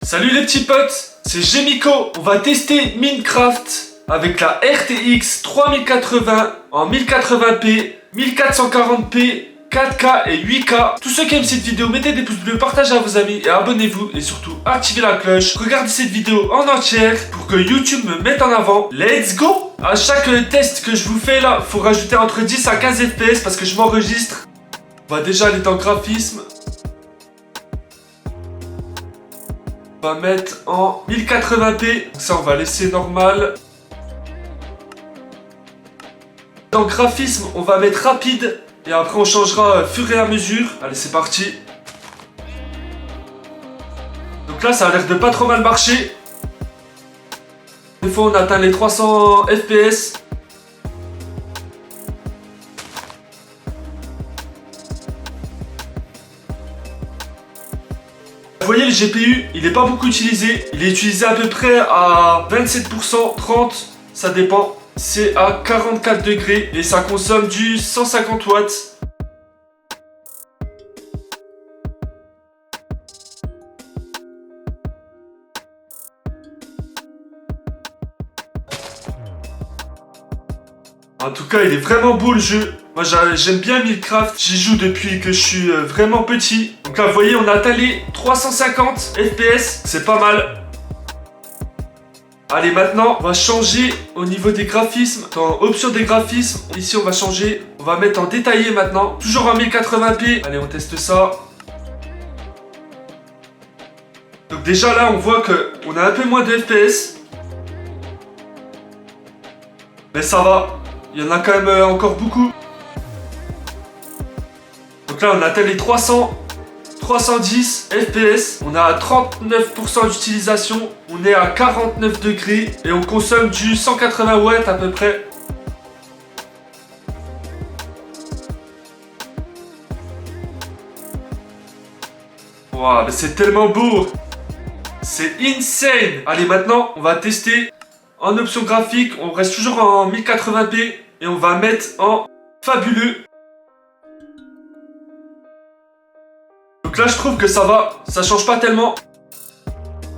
Salut les petits potes, c'est Gemiko. On va tester Minecraft avec la RTX 3080 en 1080p, 1440p, 4K et 8K. Tous ceux qui aiment cette vidéo, mettez des pouces bleus, partagez à vos amis et abonnez-vous. Et surtout, activez la cloche. Regardez cette vidéo en entière pour que YouTube me mette en avant. Let's go! À chaque test que je vous fais là, faut rajouter entre 10 à 15 FPS parce que je m'enregistre. On va déjà aller dans le graphisme. On va mettre en 1080p. Donc ça, on va laisser normal. Dans le graphisme, on va mettre rapide. Et après, on changera fur et à mesure. Allez, c'est parti. Donc là, ça a l'air de pas trop mal marcher. Des fois, on atteint les 300 FPS. Vous voyez, le GPU, il n'est pas beaucoup utilisé. Il est utilisé à peu près à 27%, 30%, ça dépend. C'est à 44 degrés et ça consomme du 150 watts. En tout cas, il est vraiment beau le jeu. Moi, j'aime bien Minecraft. J'y joue depuis que je suis vraiment petit. Donc là, vous voyez, on a atteint les 350 FPS. C'est pas mal. Allez, maintenant, on va changer au niveau des graphismes. Dans options des graphismes, ici, on va changer. On va mettre en détaillé maintenant. Toujours en 1080p. Allez, on teste ça. Donc déjà, là, on voit qu'on a un peu moins de FPS. Mais ça va. Il y en a quand même encore beaucoup. Donc là, on a atteint les 310 FPS. On a à 39% d'utilisation. On est à 49 degrés. Et on consomme du 180 watts à peu près. Waouh, mais c'est tellement beau. C'est insane. Allez, maintenant, on va tester. En option graphique, on reste toujours en 1080p. Et on va mettre en fabuleux. Donc là, je trouve que ça va. Ça change pas tellement.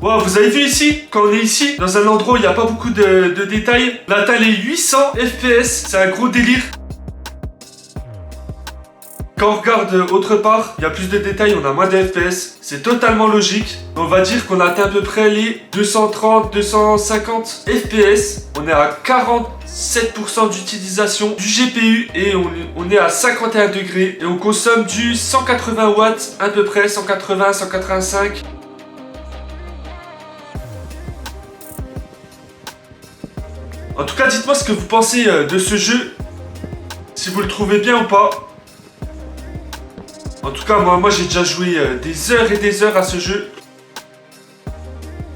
Wow, vous avez vu ici, quand on est ici, dans un endroit où il n'y a pas beaucoup de détails, on atteint les 800 FPS. C'est un gros délire. Quand on regarde autre part, il y a plus de détails, on a moins de FPS. C'est totalement logique. On va dire qu'on a atteint à peu près les 230, 250 FPS. On est à 47% d'utilisation du GPU et on est à 51 degrés. Et on consomme du 180 watts à peu près, 180, 185. En tout cas, dites-moi ce que vous pensez de ce jeu. Si vous le trouvez bien ou pas. En tout cas, moi j'ai déjà joué des heures et des heures à ce jeu.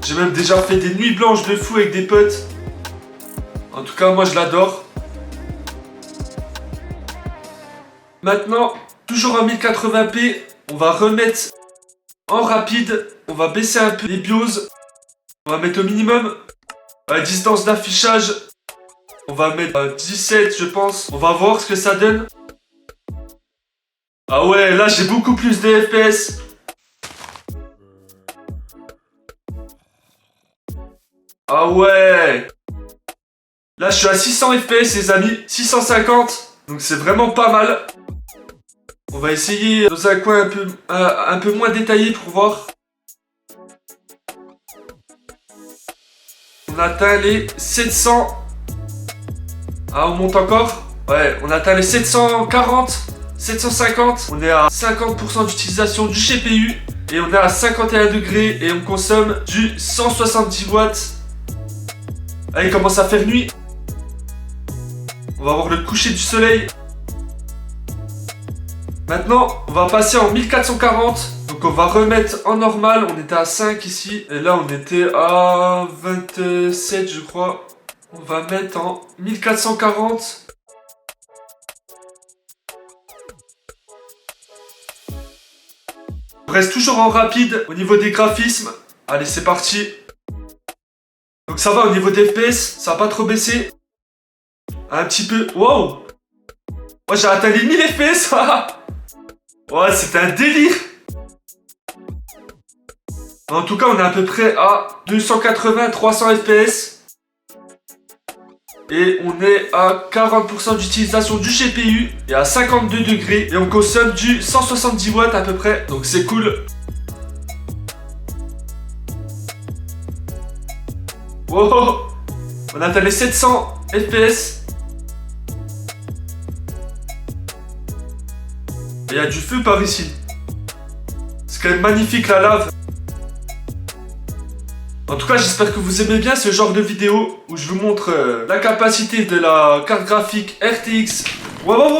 J'ai même déjà fait des nuits blanches de fou avec des potes. En tout cas, moi je l'adore. Maintenant, toujours en 1080p, on va remettre en rapide. On va baisser un peu les BIOS. On va mettre au minimum. La distance d'affichage, on va mettre à 17 je pense. On va voir ce que ça donne. Ah ouais, là j'ai beaucoup plus de FPS. Ah ouais. Là je suis à 600 FPS les amis, 650. Donc c'est vraiment pas mal. On va essayer dans un coin un peu moins détaillé pour voir. On atteint les 700. Ah, on monte encore. Ouais, on atteint les 740. 750, on est à 50% d'utilisation du GPU et on est à 51 degrés et on consomme du 170 watts. Là, il commence à faire nuit. On va voir le coucher du soleil. Maintenant, on va passer en 1440. Donc on va remettre en normal. On était à 5 ici. Et là, on était à 27, je crois. On va mettre en 1440. On reste toujours en rapide au niveau des graphismes. Allez, c'est parti. Donc ça va au niveau des FPS, ça n'a pas trop baissé. Un petit peu. Wow. Moi j'ai atteint les 1000 FPS. Ouais, c'était un délire. En tout cas, on est à peu près à 280-300 FPS. Et on est à 40% d'utilisation du GPU et à 52 degrés. Et on consomme du 170 watts à peu près. Donc c'est cool. Wow! On atteint les 700 FPS. Et il y a du feu par ici. C'est quand même magnifique la lave. En tout cas, j'espère que vous aimez bien ce genre de vidéo où je vous montre la capacité de la carte graphique RTX. Wow, wow, wow.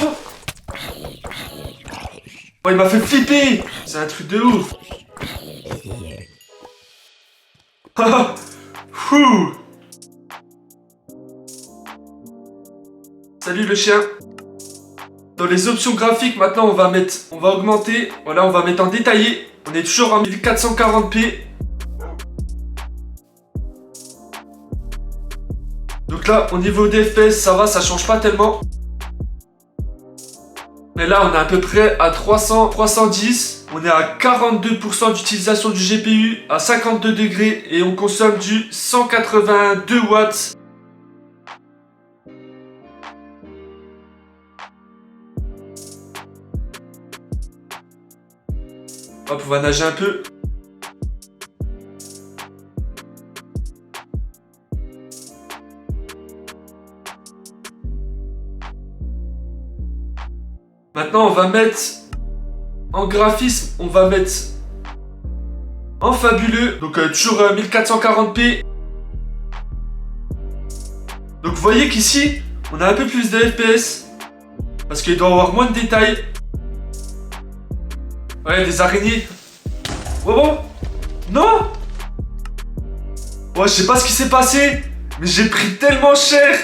Oh, il m'a fait flipper. C'est un truc de ouf. Fou. Salut le chien. Dans les options graphiques, maintenant on va augmenter. Voilà, on va mettre en détaillé. On est toujours en 1440p. Donc là, au niveau des FPS, ça va, ça change pas tellement. Mais là, on est à peu près à 300, 310. On est à 42% d'utilisation du GPU, à 52 degrés. Et on consomme du 182 watts. Hop, on va nager un peu. Maintenant, on va mettre en graphisme, on va mettre en fabuleux, donc toujours 1440p. Donc vous voyez qu'ici, on a un peu plus de FPS, parce qu'il doit y avoir moins de détails. Ouais, des araignées. Oh bon? Non! Ouais, je sais pas ce qui s'est passé, mais j'ai pris tellement cher.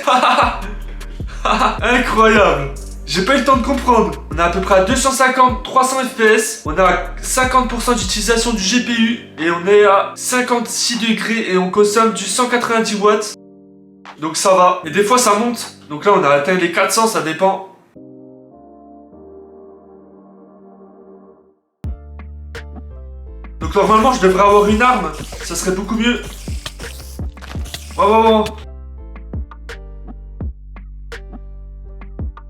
Incroyable. J'ai pas eu le temps de comprendre. On est à peu près à 250-300 FPS. On a 50% d'utilisation du GPU. Et on est à 56 degrés et on consomme du 190 watts. Donc ça va. Et des fois ça monte. Donc là on a atteint les 400, ça dépend. Donc normalement je devrais avoir une arme. Ça serait beaucoup mieux. Oh.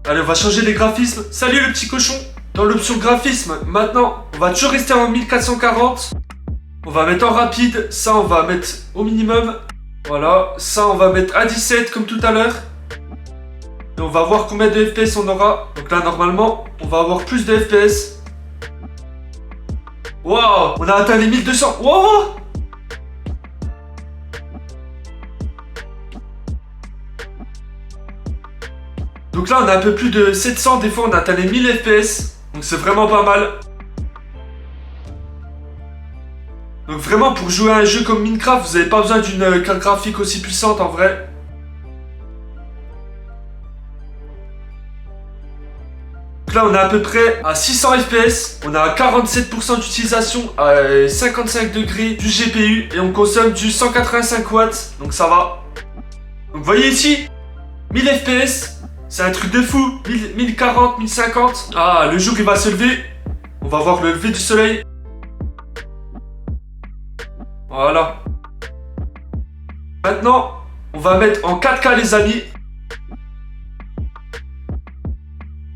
Allez, on va changer les graphismes. Salut le petit cochon. Dans l'option graphisme, maintenant, on va toujours rester en 1440. On va mettre en rapide. Ça, on va mettre au minimum. Voilà. Ça, on va mettre à 17 comme tout à l'heure. Et on va voir combien de FPS on aura. Donc là, normalement, on va avoir plus de FPS. Waouh! On a atteint les 1200. Waouh! Donc là, on a un peu plus de 700. Des fois, on a atteint les 1000 FPS. Donc c'est vraiment pas mal. Donc vraiment, pour jouer à un jeu comme Minecraft, vous n'avez pas besoin d'une carte graphique aussi puissante en vrai. Donc là, on est à peu près à 600 FPS. On a à 47% d'utilisation à 55 degrés du GPU. Et on consomme du 185 watts. Donc ça va. Donc vous voyez ici, 1000 FPS. C'est un truc de fou. 1040, 1050. Ah, le jour il va se lever. On va voir le lever du soleil. Voilà. Maintenant, on va mettre en 4K les amis.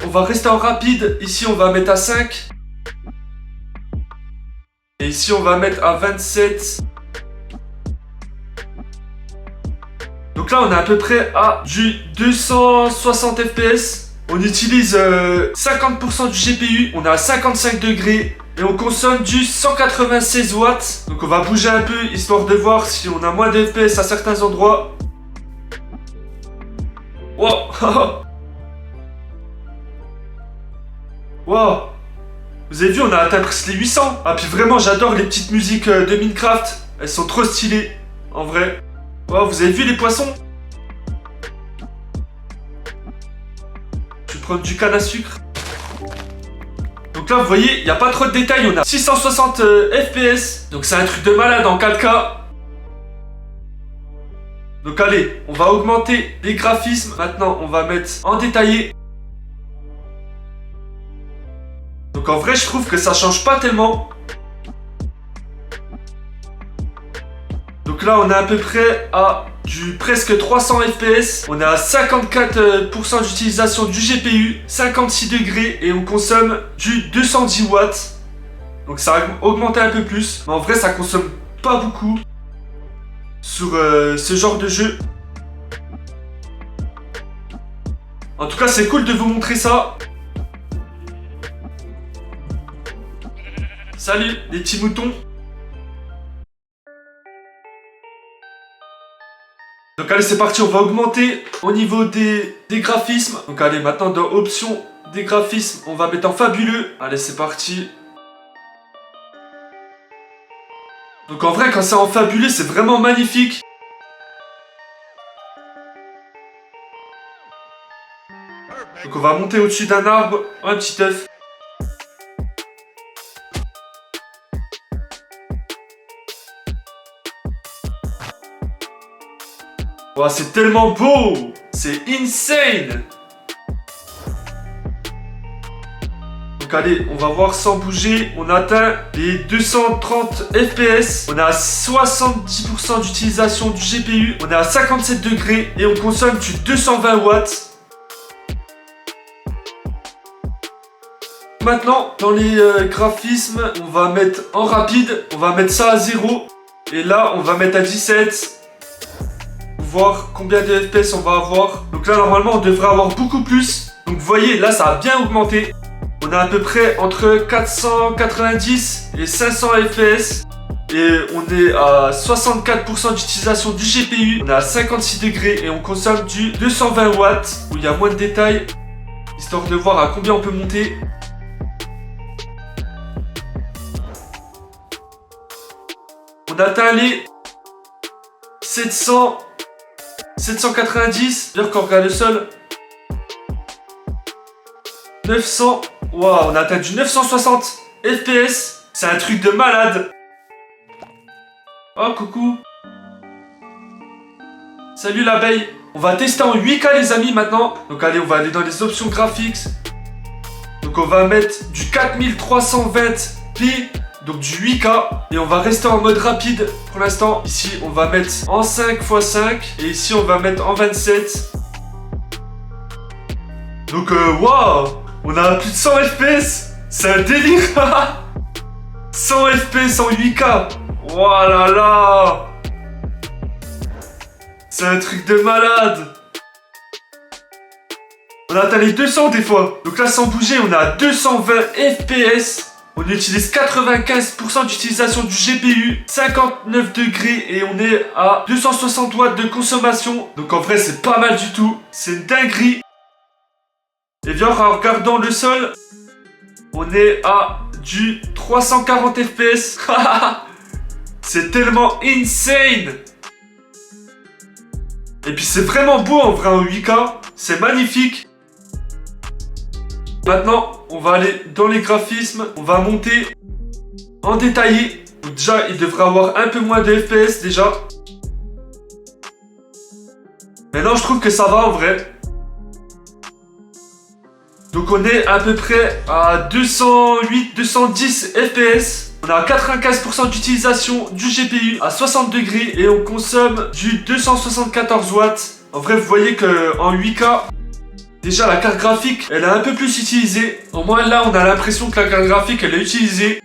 On va rester en rapide. Ici, on va mettre à 5. Et ici, on va mettre à 27. Donc là, on est à peu près à du 260 FPS. On utilise 50% du GPU. On est à 55 degrés. Et on consomme du 196 watts. Donc on va bouger un peu, histoire de voir si on a moins de FPS à certains endroits. Wow. Wow. Vous avez vu, on a atteint presque les 800. Ah, puis vraiment, j'adore les petites musiques de Minecraft. Elles sont trop stylées, en vrai. Oh, vous avez vu les poissons? Je vais prendre du canne à sucre. Donc là, vous voyez, il n'y a pas trop de détails. On a 660 FPS. Donc c'est un truc de malade en 4K. Donc allez, on va augmenter les graphismes. Maintenant, on va mettre en détaillé. Donc en vrai, je trouve que ça change pas tellement. Donc là, on est à peu près à du presque 300 FPS. On est à 54% d'utilisation du GPU, 56 degrés et on consomme du 210 watts. Donc ça a augmenté un peu plus. Mais en vrai, ça consomme pas beaucoup sur ce genre de jeu. En tout cas, c'est cool de vous montrer ça. Salut les petits moutons. Donc allez, c'est parti, on va augmenter au niveau des graphismes. Donc allez, maintenant dans options des graphismes, on va mettre en fabuleux. Allez, c'est parti. Donc en vrai, quand c'est en fabuleux, c'est vraiment magnifique. Donc on va monter au-dessus d'un arbre, un petit œuf. Wow, c'est tellement beau! C'est insane! Donc allez, on va voir sans bouger. On atteint les 230 FPS. On est à 70% d'utilisation du GPU. On est à 57 degrés et on consomme du 220 watts. Maintenant, dans les graphismes, on va mettre en rapide. On va mettre ça à 0. Et là, on va mettre à 17. Voir combien de FPS on va avoir. Donc là normalement on devrait avoir beaucoup plus. Donc vous voyez là ça a bien augmenté. On a à peu près entre 490 et 500 FPS. Et on est à 64% d'utilisation du GPU. On est à 56 degrés et on consomme du 220 watts. Où il y a moins de détails. Histoire de voir à combien on peut monter. On atteint les 790, d'ailleurs quand on regarde le sol. 900, waouh, on a atteint du 960 FPS. C'est un truc de malade. Oh, coucou. Salut l'abeille. On va tester en 8K les amis maintenant. Donc allez, on va aller dans les options graphiques. Donc on va mettre du 4320p. Donc du 8K et on va rester en mode rapide pour l'instant. Ici on va mettre en 5x5 et ici on va mettre en 27. Donc waouh, on a plus de 100 FPS. C'est un délire. 100 FPS en 8K. Waouh là là. C'est un truc de malade. On a atteint les 200 des fois. Donc là sans bouger on est à 220 FPS. On utilise 95% d'utilisation du GPU, 59 degrés et on est à 260 watts de consommation. Donc en vrai c'est pas mal du tout, c'est une dinguerie. Et bien en regardant le sol, on est à du 340 FPS. C'est tellement insane. Et puis c'est vraiment beau en vrai en 8K, c'est magnifique. Maintenant, on va aller dans les graphismes, on va monter en détaillé. Donc déjà, il devrait avoir un peu moins de FPS déjà. Maintenant, je trouve que ça va en vrai. Donc on est à peu près à 208, 210 FPS. On a 95% d'utilisation du GPU à 60 degrés et on consomme du 274 watts. En vrai, vous voyez qu'en 8K... Déjà la carte graphique elle est un peu plus utilisée. Au moins là on a l'impression que la carte graphique elle est utilisée.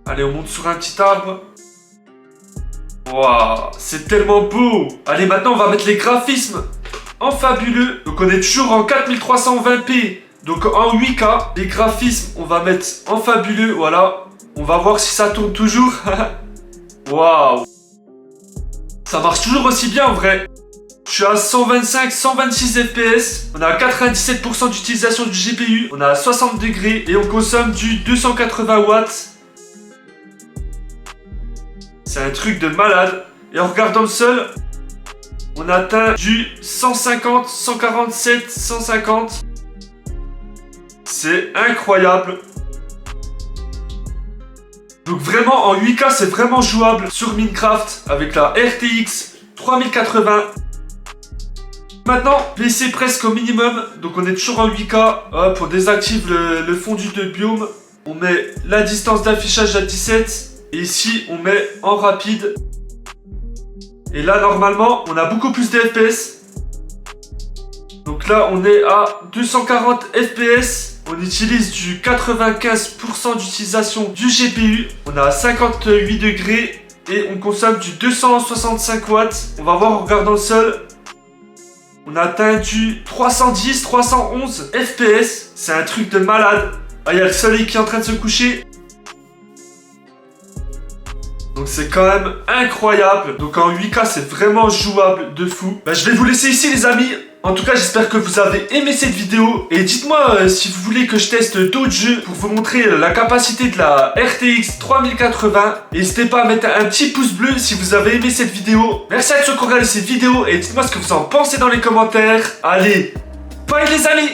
Allez on monte sur un petit arbre. Waouh, c'est tellement beau. Allez maintenant on va mettre les graphismes en fabuleux. Donc on est toujours en 4320p. Donc en 8K. Les graphismes on va mettre en fabuleux. Voilà. On va voir si ça tourne toujours. Waouh. Ça marche toujours aussi bien en vrai. Je suis à 125, 126 FPS. On a 97% d'utilisation du GPU. On a à 60 degrés et on consomme du 280 watts. C'est un truc de malade. Et en regardant le sol, on atteint du 150, 147, 150. C'est incroyable. Donc vraiment en 8K c'est vraiment jouable sur Minecraft avec la RTX 3080. Maintenant, PC presque au minimum, donc on est toujours en 8K. Hop, on désactive le fondu de biome. On met la distance d'affichage à 17. Et ici, on met en rapide. Et là, normalement, on a beaucoup plus de FPS. Donc là, on est à 240 FPS. On utilise du 95% d'utilisation du GPU. On a 58 degrés et on consomme du 265 watts. On va voir en regardant le sol. On a atteint du 310, 311 FPS. C'est un truc de malade. Ah, il y a le soleil qui est en train de se coucher. Donc c'est quand même incroyable. Donc en 8K, c'est vraiment jouable de fou. Je vais vous laisser ici les amis. En tout cas, j'espère que vous avez aimé cette vidéo. Et dites-moi si vous voulez que je teste d'autres jeux pour vous montrer la capacité de la RTX 3080. N'hésitez pas à mettre un petit pouce bleu si vous avez aimé cette vidéo. Merci à ceux qui ont regardé cette vidéo et dites-moi ce que vous en pensez dans les commentaires. Allez, bye les amis!